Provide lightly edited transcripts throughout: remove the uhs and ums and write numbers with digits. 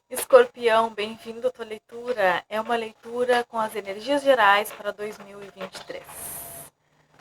Escorpião, bem-vindo à tua leitura. É uma leitura com as energias gerais para 2023.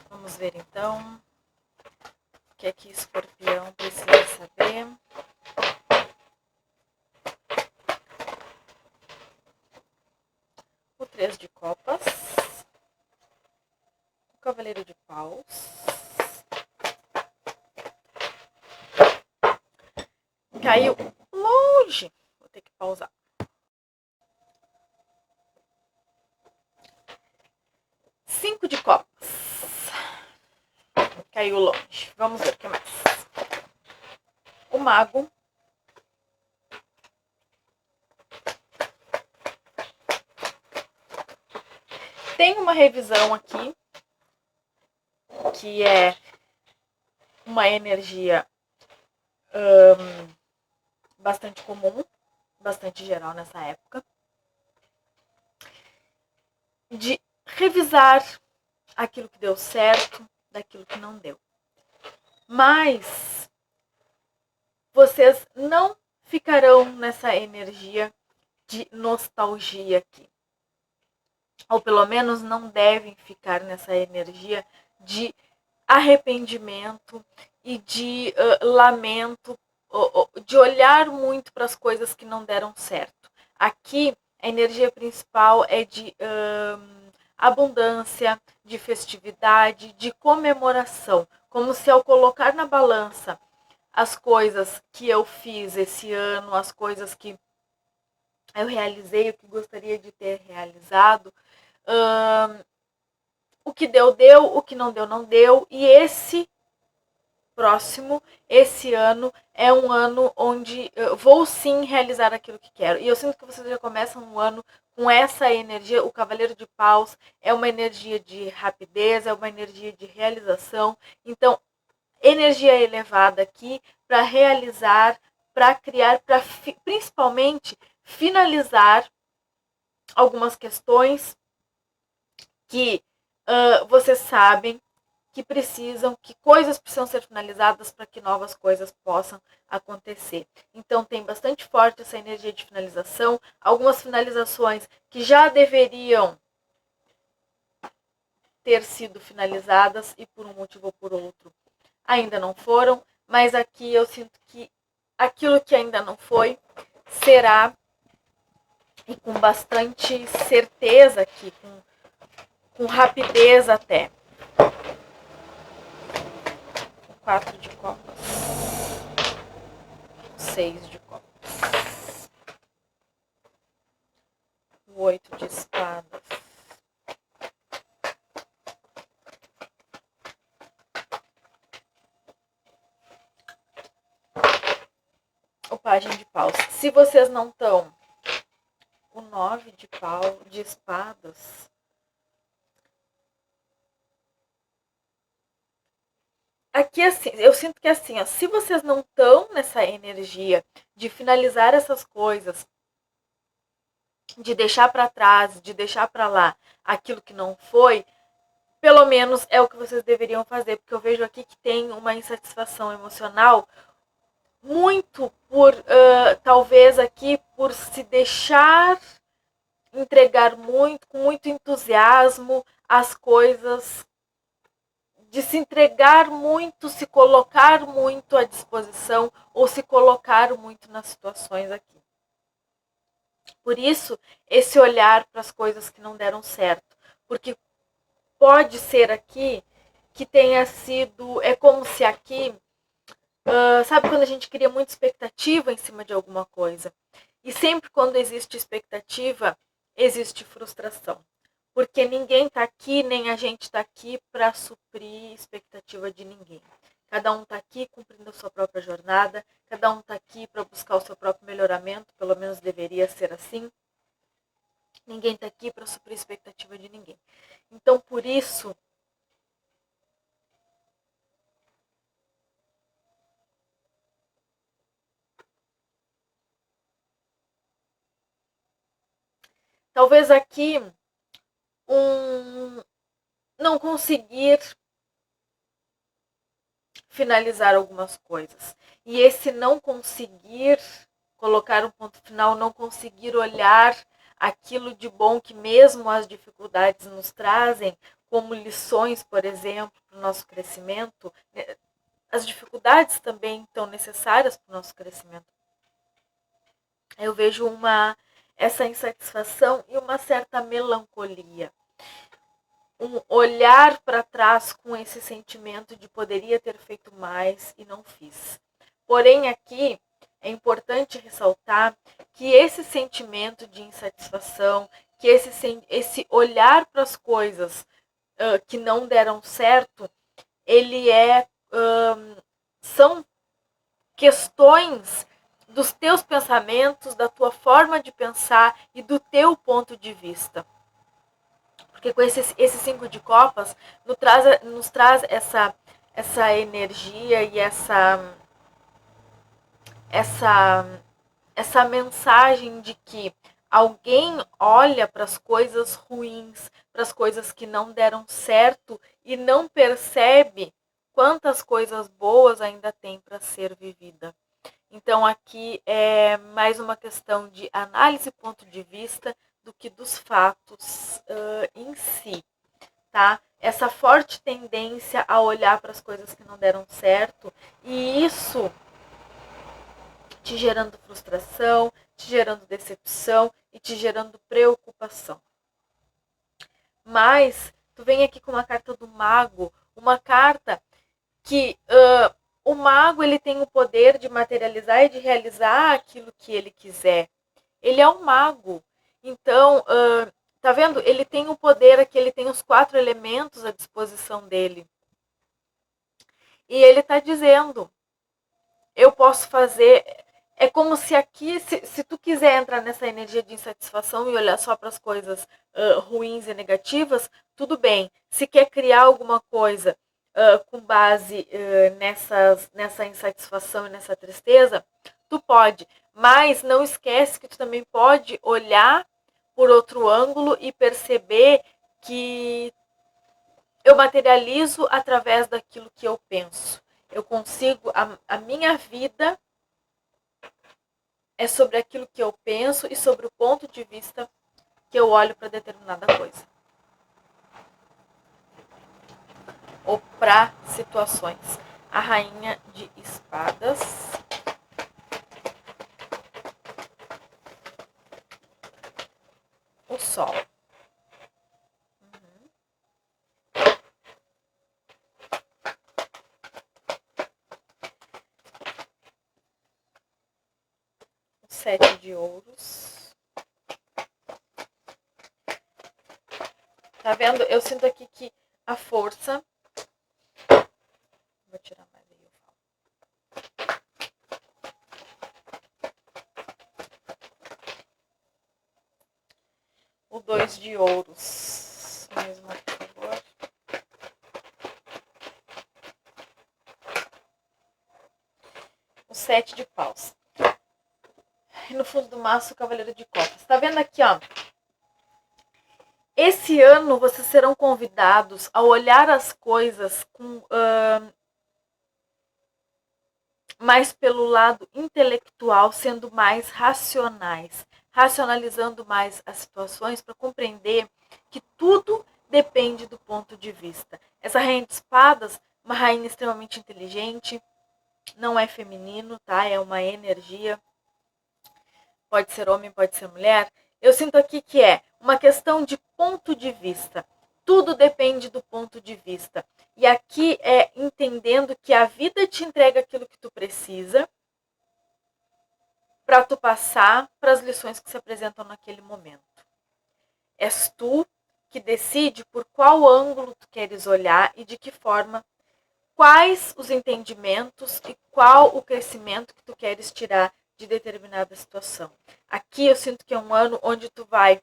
Vamos ver então o que é que Escorpião precisa saber. O 3 de copas, o cavaleiro de paus, caiu longe, vou ter que pausar. 5 de copas, caiu longe. Vamos ver o que mais. O mago, tem uma revisão aqui, que é uma energia bastante comum, bastante geral nessa época, de revisar aquilo que deu certo, daquilo que não deu. Mas vocês não ficarão nessa energia de nostalgia aqui. Ou pelo menos não devem ficar nessa energia de arrependimento e de lamento, de olhar muito para as coisas que não deram certo. Aqui, a energia principal é de abundância, de festividade, de comemoração. Como se ao colocar na balança as coisas que eu fiz esse ano, as coisas que eu realizei, o que gostaria de ter realizado, o que deu, deu, o que não deu, não deu. E esse ano, é um ano onde eu vou sim realizar aquilo que quero. E eu sinto que vocês já começam um ano com essa energia. O Cavaleiro de Paus é uma energia de rapidez, é uma energia de realização. Então, energia elevada aqui para realizar, para criar, para principalmente finalizar algumas questões que vocês sabem que coisas precisam ser finalizadas para que novas coisas possam acontecer. Então tem bastante forte essa energia de finalização, algumas finalizações que já deveriam ter sido finalizadas e por um motivo ou por outro ainda não foram, mas aqui eu sinto que aquilo que ainda não foi será, e com bastante certeza aqui, com rapidez até. 4 de copas, 6 de copas, o 8 de espadas, o pajem de paus. Se vocês não estão, o 9 de espadas, aqui assim, eu sinto que assim, ó, se vocês não estão nessa energia de finalizar essas coisas, de deixar para trás, de deixar para lá aquilo que não foi, pelo menos é o que vocês deveriam fazer, porque eu vejo aqui que tem uma insatisfação emocional muito por, talvez aqui, por se deixar entregar muito, com muito entusiasmo, as coisas, de se entregar muito, se colocar muito à disposição ou se colocar muito nas situações aqui. Por isso, esse olhar para as coisas que não deram certo, porque pode ser aqui que tenha sido, é como se aqui, sabe quando a gente cria muita expectativa em cima de alguma coisa? E sempre quando existe expectativa, existe frustração. Porque ninguém está aqui, nem a gente está aqui para suprir expectativa de ninguém. Cada um está aqui cumprindo a sua própria jornada, cada um está aqui para buscar o seu próprio melhoramento, pelo menos deveria ser assim. Ninguém está aqui para suprir expectativa de ninguém. Então, por isso, talvez aqui não conseguir finalizar algumas coisas. E esse não conseguir colocar um ponto final, não conseguir olhar aquilo de bom que mesmo as dificuldades nos trazem, como lições, por exemplo, para o nosso crescimento. As dificuldades também estão necessárias para o nosso crescimento. Eu vejo essa insatisfação e uma certa melancolia. Um olhar para trás com esse sentimento de poderia ter feito mais e não fiz. Porém, aqui é importante ressaltar que esse sentimento de insatisfação, que esse olhar para as coisas que não deram certo, ele são questões dos teus pensamentos, da tua forma de pensar e do teu ponto de vista. Porque com esse 5 de copas nos traz essa energia e essa mensagem de que alguém olha para as coisas ruins, para as coisas que não deram certo e não percebe quantas coisas boas ainda tem para ser vivida. Então aqui é mais uma questão de análise e ponto de vista do que dos fatos em si, tá? Essa forte tendência a olhar para as coisas que não deram certo e isso te gerando frustração, te gerando decepção e te gerando preocupação. Mas tu vem aqui com uma carta do mago, uma carta que o mago ele tem o poder de materializar e de realizar aquilo que ele quiser. Ele é um mago. Então, tá vendo? Ele tem o poder aqui, ele tem os 4 elementos à disposição dele. E ele tá dizendo, eu posso fazer... É como se aqui, se tu quiser entrar nessa energia de insatisfação e olhar só para as coisas ruins e negativas, tudo bem. Se quer criar alguma coisa com base nessa insatisfação e nessa tristeza, tu pode. Mas não esquece que tu também pode olhar por outro ângulo e perceber que eu materializo através daquilo que eu penso. Eu consigo, a minha vida é sobre aquilo que eu penso e sobre o ponto de vista que eu olho para determinada coisa. Ou para situações. A rainha de espadas. O sol. O 7 de ouros. Tá vendo? Eu sinto aqui que a força... Vou tirar mais aí, eu falo. O 2 de ouros. Mesmo aqui, por favor. O 7 de paus. E no fundo do maço, o cavaleiro de copas. Tá vendo aqui, ó? Esse ano vocês serão convidados a olhar as coisas com mais pelo lado intelectual, sendo mais racionais, racionalizando mais as situações para compreender que tudo depende do ponto de vista. Essa rainha de espadas, uma rainha extremamente inteligente, não é feminino, tá? É uma energia, pode ser homem, pode ser mulher. Eu sinto aqui que é uma questão de ponto de vista. Tudo depende do ponto de vista. E aqui é entendendo que a vida te entrega aquilo que tu precisa para tu passar para as lições que se apresentam naquele momento. És tu que decide por qual ângulo tu queres olhar e de que forma, quais os entendimentos e qual o crescimento que tu queres tirar de determinada situação. Aqui eu sinto que é um ano onde tu vai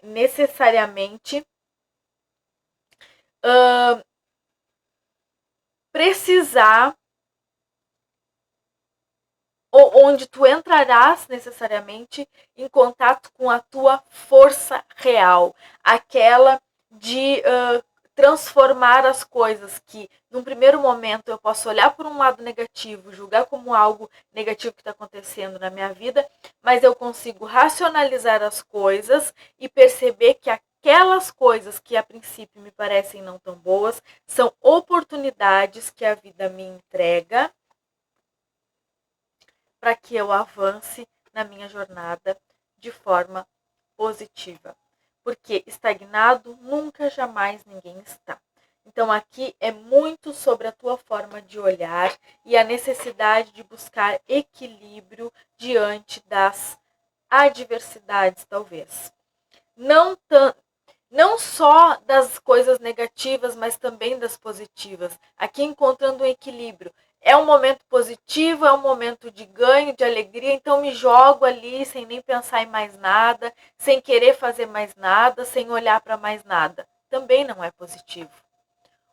necessariamente precisar, ou onde tu entrarás necessariamente em contato com a tua força real, aquela de transformar as coisas que, num primeiro momento, eu posso olhar por um lado negativo, julgar como algo negativo que está acontecendo na minha vida, mas eu consigo racionalizar as coisas e perceber que aquelas coisas que a princípio me parecem não tão boas são oportunidades que a vida me entrega para que eu avance na minha jornada de forma positiva. Porque estagnado nunca, jamais ninguém está. Então aqui é muito sobre a tua forma de olhar e a necessidade de buscar equilíbrio diante das adversidades, talvez. Não só das coisas negativas, mas também das positivas. Aqui encontrando um equilíbrio. É um momento positivo, é um momento de ganho, de alegria, então me jogo ali sem nem pensar em mais nada, sem querer fazer mais nada, sem olhar para mais nada. Também não é positivo.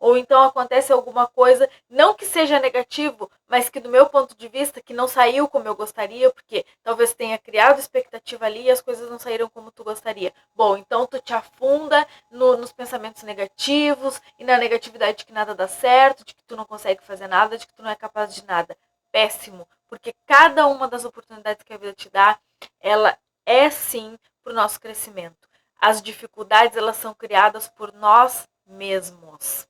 Ou então acontece alguma coisa, não que seja negativo, mas que do meu ponto de vista, que não saiu como eu gostaria, porque talvez tenha criado expectativa ali e as coisas não saíram como tu gostaria. Bom, então tu te afunda nos pensamentos negativos e na negatividade de que nada dá certo, de que tu não consegue fazer nada, de que tu não é capaz de nada. Péssimo, porque cada uma das oportunidades que a vida te dá, ela é sim para o nosso crescimento. As dificuldades, elas são criadas por nós mesmos.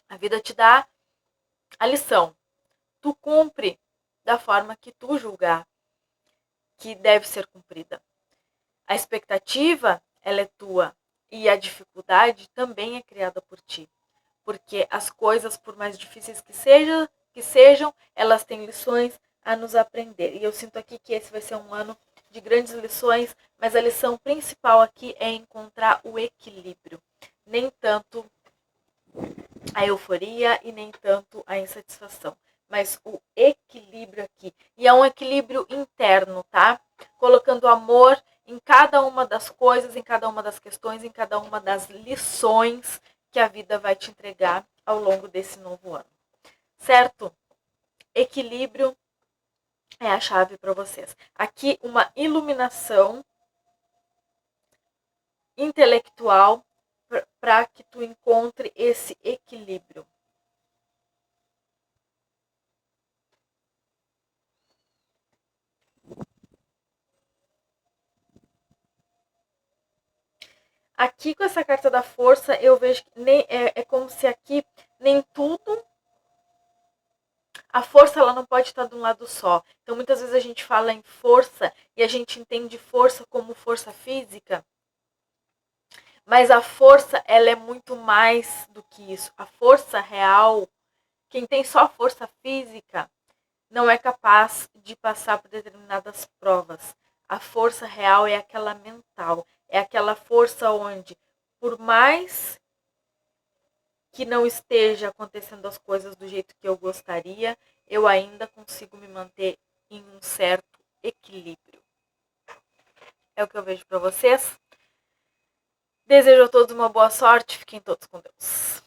A vida te dá a lição. Tu cumpre da forma que tu julgar que deve ser cumprida. A expectativa, ela é tua. E a dificuldade também é criada por ti. Porque as coisas, por mais difíceis que sejam, elas têm lições a nos aprender. E eu sinto aqui que esse vai ser um ano de grandes lições, mas a lição principal aqui é encontrar o equilíbrio. Nem tanto a euforia e nem tanto a insatisfação, mas o equilíbrio aqui. E é um equilíbrio interno, tá? Colocando amor em cada uma das coisas, em cada uma das questões, em cada uma das lições que a vida vai te entregar ao longo desse novo ano. Certo? Equilíbrio é a chave para vocês. Aqui uma iluminação intelectual para que tu encontre esse equilíbrio. Aqui com essa carta da força, eu vejo que é como se aqui nem tudo. A força ela não pode estar de um lado só. Então muitas vezes a gente fala em força e a gente entende força como força física. Mas a força ela é muito mais do que isso. A força real, quem tem só força física, não é capaz de passar por determinadas provas. A força real é aquela mental, é aquela força onde, por mais que não esteja acontecendo as coisas do jeito que eu gostaria, eu ainda consigo me manter em um certo equilíbrio. É o que eu vejo para vocês. Desejo a todos uma boa sorte, fiquem todos com Deus.